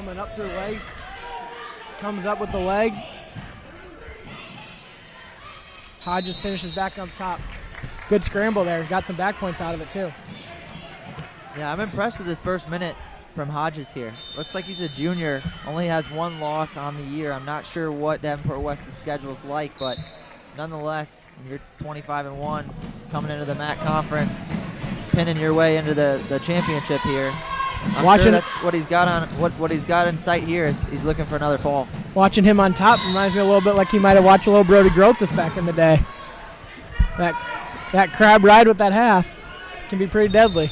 coming up through legs. Comes up with the leg. Hodges finishes back up top. Good scramble there. Got some back points out of it too. Yeah, I'm impressed with this first minute from Hodges here. Looks like he's a junior. Only has 1 loss on the year. I'm not sure what Davenport West's schedule's like, but nonetheless, you're 25-1 coming into the MAC conference, pinning your way into the championship here. I'm sure that's what he's got on what he's got in sight here is he's looking for another fall. Watching him on top reminds me a little bit like he might have watched a little Brody Grothus back in the day. That crab ride with that half can be pretty deadly.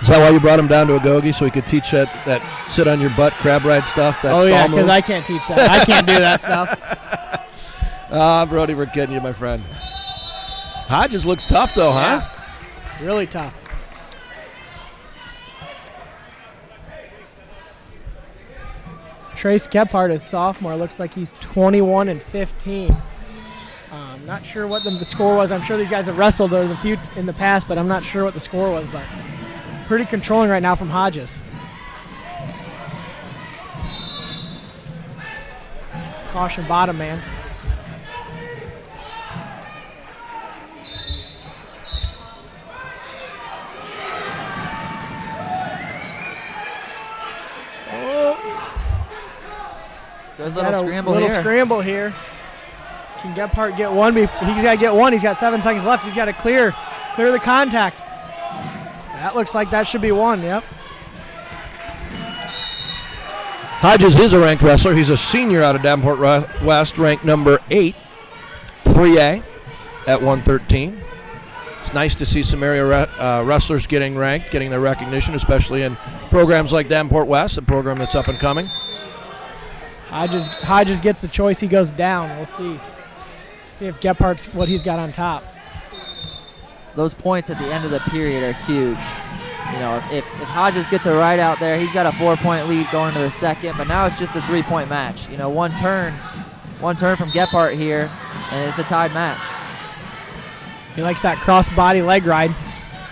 Is that why you brought him down to Agoge so he could teach that sit on your butt crab ride stuff? That oh yeah, because I can't teach that. I can't do that stuff. Brody, we're kidding you, my friend. Hodges looks tough, though, huh? Really tough. Trace Gebhardt is sophomore. Looks like he's 21-15. Not sure what the score was. I'm sure these guys have wrestled in the past, but I'm not sure what the score was. But pretty controlling right now from Hodges. Caution bottom man. Good little scramble here. Can Gebhardt get one? He's got to get one. He's got 7 seconds left. He's got to clear the contact. That looks like that should be one. Yep. Hodges is a ranked wrestler. He's a senior out of Davenport West, ranked number 8, 3A at 113. It's nice to see some area wrestlers getting ranked, getting their recognition, especially in programs like Davenport West, a program that's up and coming. Hodges gets the choice. He goes down. We'll see. See if Gephardt's what he's got on top. Those points at the end of the period are huge. You know, if Hodges gets a ride out there, he's got a 4-point lead going into the second, but now it's just a 3-point match. You know, one turn from Gebhardt here, and it's a tied match. He likes that cross-body leg ride.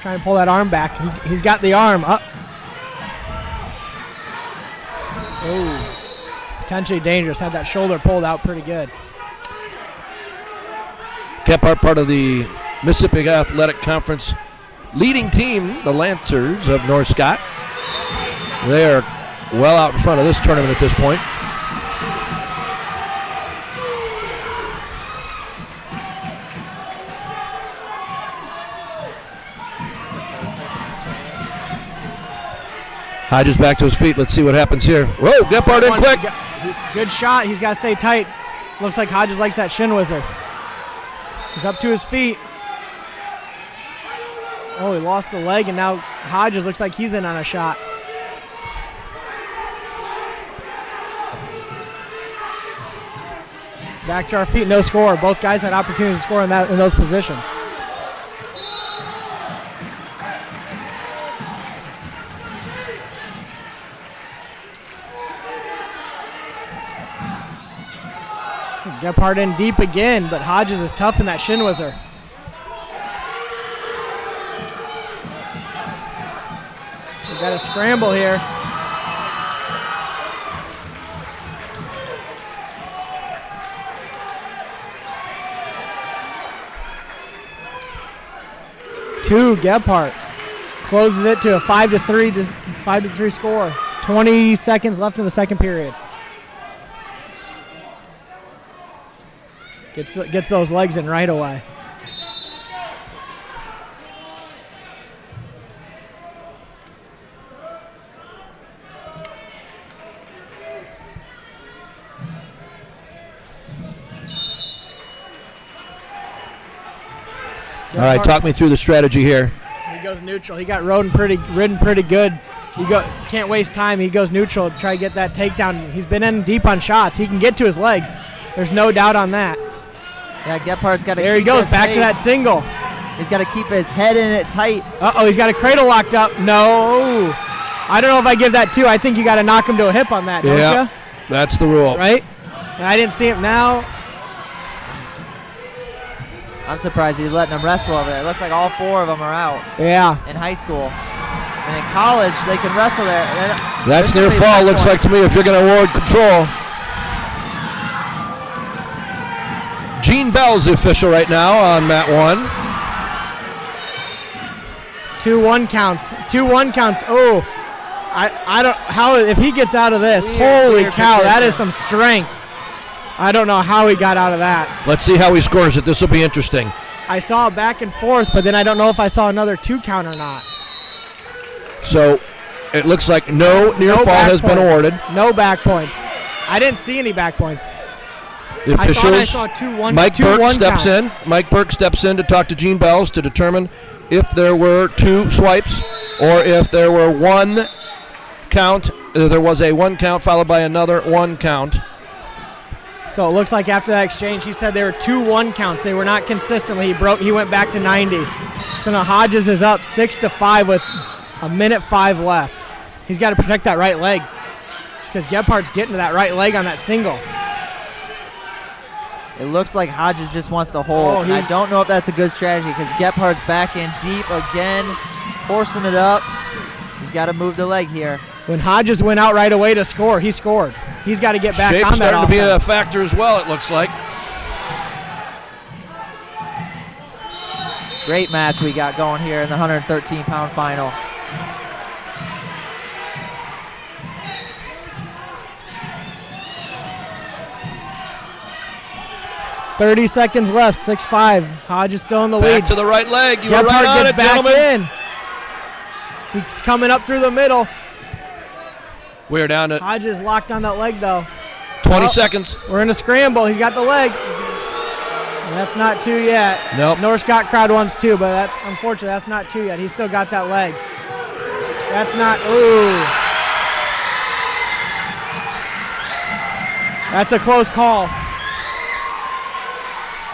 Trying to pull that arm back. He's got the arm up. Oh. Potentially dangerous. Had that shoulder pulled out pretty good. Gebhardt, part of the Mississippi Athletic Conference leading team, the Lancers of North Scott. They're well out in front of this tournament at this point. Hodges back to his feet. Let's see what happens here. Whoa, Gebhardt in quick. Good shot. He's got to stay tight. Looks like Hodges likes that shin whizzer. He's up to his feet. Oh, he lost the leg, and now Hodges looks like he's in on a shot. Back to our feet, no score. Both guys had opportunity to score in those positions. Gebhardt in deep again, but Hodges is tough in that shin whizzer. We got a scramble here. Gebhardt closes it to a 5-3 score. 20 seconds left in the second period. Gets those legs in right away. All right, talk me through the strategy here. He goes neutral. He got ridden pretty good. Can't waste time. He goes neutral to try to get that takedown. He's been in deep on shots. He can get to his legs. There's no doubt on that. Yeah, Gephardt's got to. There he goes, back to that single. He's got to keep his head in it tight. Uh-oh, he's got a cradle locked up. No. I don't know if I give that 2. I think you got to knock him to a hip on that, don't you? That's the rule. Right? And I didn't see him now. I'm surprised he's letting them wrestle over there. It looks like all 4 of them are out Yeah. in high school. And in college, they can wrestle there. That's near fall, looks like to me, if you're going to award control. Gene Bell's the official right now on mat 1. 2-1 counts. 2-1 counts. Oh, I don't how if he gets out of this. Holy cow, that is some strength. I don't know how he got out of that. Let's see how he scores it. This will be interesting. I saw a back and forth, but then I don't know if I saw another 2 count or not. So it looks like no near fall has been awarded. No back points. I didn't see any back points. The officials, I saw 2-1. Mike Burke steps counts. in. Mike Burke steps in to talk to Gene Bells to determine if there were 2 swipes or if there were 1 count. There was a 1 count followed by another 1 count. So it looks like after that exchange, he said there were 2-1 counts. They were not consistently. He went back to 90. So now Hodges is up 6-5 with 1:05 left. He's got to protect that right leg because Gephardt's getting to that right leg on that single. It looks like Hodges just wants to hold. I don't know if that's a good strategy because Gephardt's back in deep again, forcing it up. He's got to move the leg here. When Hodges went out right away to score, he scored. He's got to get back Shape's on that starting offense. to be a factor as well, it looks like. Great match we got going here in the 113-pound final. .30 seconds left, 6-5. Hodges still in the lead. Back to the right leg. You were Gephardt right on gets it, back gentlemen. in. He's coming up through the middle. We're down to Hodges locked on that leg, though. 20 seconds. We're in a scramble. He's got the leg. And that's not 2 yet. Nope. North Scott crowd wants 2, but unfortunately, that's not 2 yet. He's still got that leg. That's not. Ooh. That's a close call.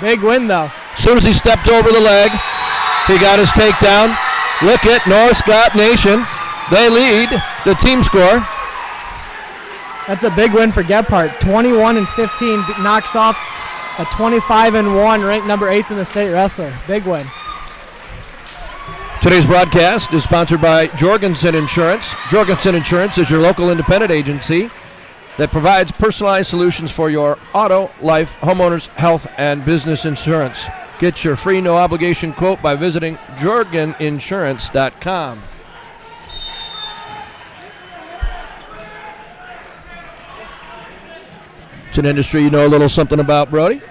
Big win, though. As soon as he stepped over the leg, he got his takedown. Look at North Scott Nation. They lead the team score. That's a big win for Gephardt. 21-15 knocks off a 25-1 ranked number 8th in the state wrestler. Big win. Today's broadcast is sponsored by Jorgensen Insurance. Jorgensen Insurance is your local independent agency that provides personalized solutions for your auto, life, homeowners, health, and business insurance. Get your free no-obligation quote by visiting jorgeninsurance.com. It's an industry you know a little something about, Brody.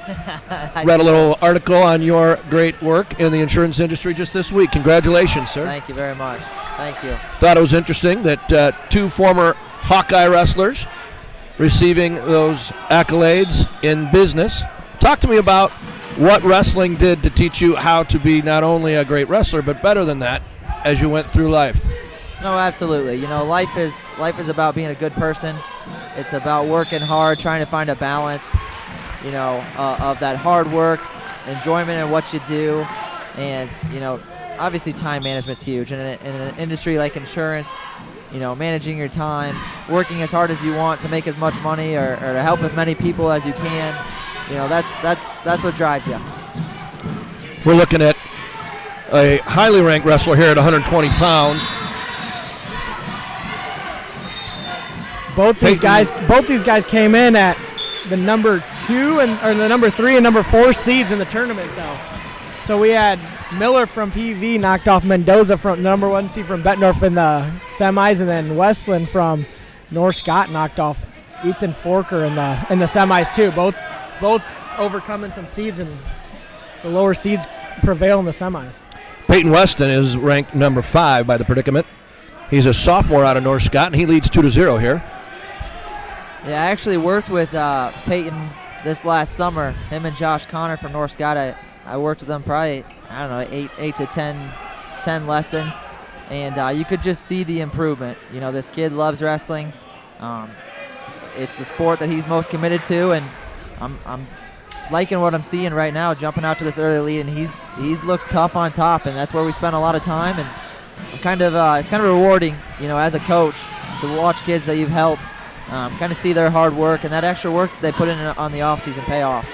Read a little article on your great work in the insurance industry just this week. Congratulations, sir. Thank you very much. Thank you. Thought it was interesting that 2 former Hawkeye wrestlers receiving those accolades in business. Talk to me about what wrestling did to teach you how to be not only a great wrestler, but better than that as you went through life. No, absolutely. You know, life is about being a good person. It's about working hard, trying to find a balance, you know, of that hard work, enjoyment in what you do, and, you know, obviously time management's huge. And in an industry like insurance, you know, managing your time, working as hard as you want to make as much money or to help as many people as you can, you know, that's what drives you. We're looking at a highly ranked wrestler here at 120 pounds. Both these guys came in at the number 2 or the number 3 and number 4 seeds in the tournament, though. So we had Miller from PV knocked off Mendoza from number 1 seed from Bettendorf in the semis, and then Westland from North Scott knocked off Ethan Forker in the semis too. Both overcoming some seeds, and the lower seeds prevail in the semis. Peyton Weston is ranked number 5 by the predicament. He's a sophomore out of North Scott, and he leads 2-0 here. Yeah, I actually worked with Peyton this last summer. Him and Josh Connor from North Scott. I worked with them probably, I don't know, 8 to 10 lessons, and you could just see the improvement. You know, this kid loves wrestling. It's the sport that he's most committed to, and I'm liking what I'm seeing right now, jumping out to this early lead, and he's looks tough on top, and that's where we spend a lot of time. And I'm kind of it's kind of rewarding, you know, as a coach to watch kids that you've helped kind of see their hard work and that extra work that they put in on the off season pay off.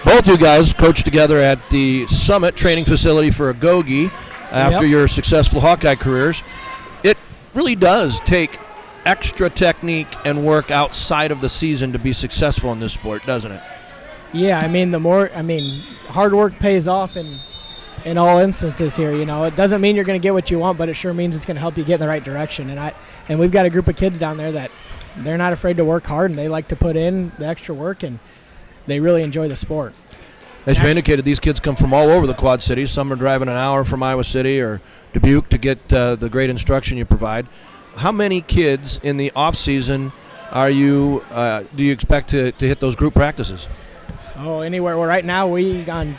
Both you guys coached together at the Summit training facility for Agoge after your successful Hawkeye careers. It really does take extra technique and work outside of the season to be successful in this sport, doesn't it? Yeah, hard work pays off in all instances here. It doesn't mean you're going to get what you want, but it sure means it's going to help you get in the right direction. And we've got a group of kids down there that they're not afraid to work hard, and they like to put in the extra work, and they really enjoy the sport. As you indicated, these kids come from all over the Quad Cities. Some are driving an hour from Iowa City or Dubuque to get the great instruction you provide. How many kids in the off season do you expect to hit those group practices? Oh, anywhere. Well, right now on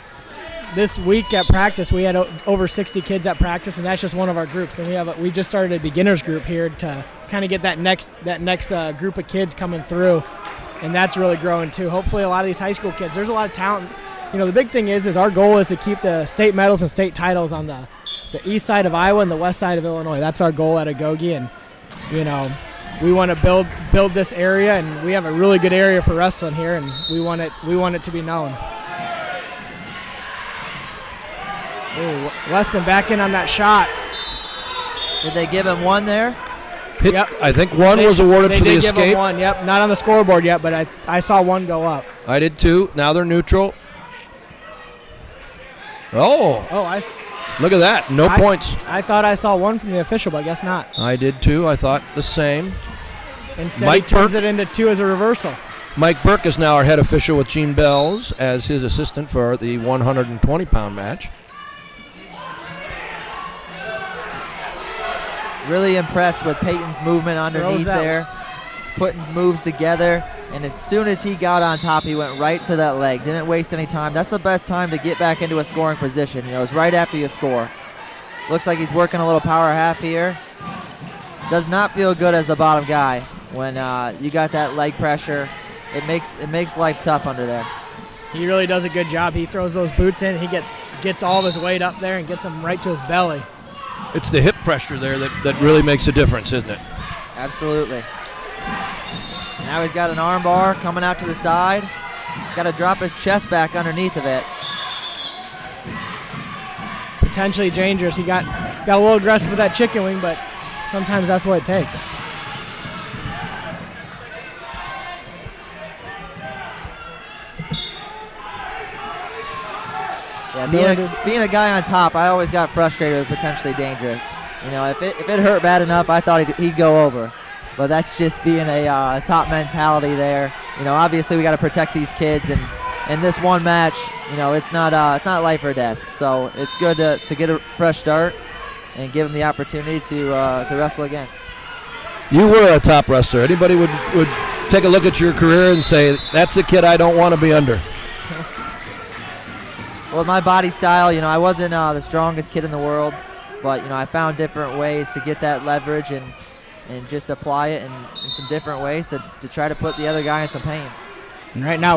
this week at practice we had over 60 kids at practice, and that's just one of our groups. And we just started a beginners group here to kind of get that next group of kids coming through, and that's really growing too. Hopefully, a lot of these high school kids. There's a lot of talent. The big thing is our goal is to keep the state medals and state titles on the east side of Iowa and the west side of Illinois. That's our goal at Agoge, and we want to build this area, and we have a really good area for wrestling here, and we want it to be known. Ooh, Weston back in on that shot. Did they give him one there? Yep. I think one was awarded for the escape. They did give him one, yep. Not on the scoreboard yet, but I saw one go up. I did too. Now they're neutral. Oh, look at that. No points. I thought I saw one from the official, but I guess not. I did too. I thought the same. Instead, he turns it into 2 as a reversal. Mike Burke is now our head official with Gene Bells as his assistant for the 120-pound match. Really impressed with Peyton's movement underneath there, putting moves together. And as soon as he got on top, he went right to that leg. Didn't waste any time. That's the best time to get back into a scoring position. It's right after you score. Looks like he's working a little power half here. Does not feel good as the bottom guy when you got that leg pressure. It makes life tough under there. He really does a good job. He throws those boots in. He gets all of his weight up there and gets them right to his belly. It's the hip pressure there that really makes a difference, isn't it? Absolutely. Now he's got an arm bar coming out to the side. Got to drop his chest back underneath of it. Potentially dangerous. He got a little aggressive with that chicken wing, but sometimes that's what it takes. Yeah, being a guy on top, I always got frustrated with potentially dangerous. If it hurt bad enough, I thought he'd go over. But that's just being a top mentality there. Obviously we got to protect these kids, and in this one match, it's not life or death. So it's good to get a fresh start and give them the opportunity to wrestle again. You were a top wrestler. Anybody would take a look at your career and say, that's a kid I don't want to be under. Well, my body style, I wasn't the strongest kid in the world, but I found different ways to get that leverage and just apply it in some different ways to try to put the other guy in some pain. And right now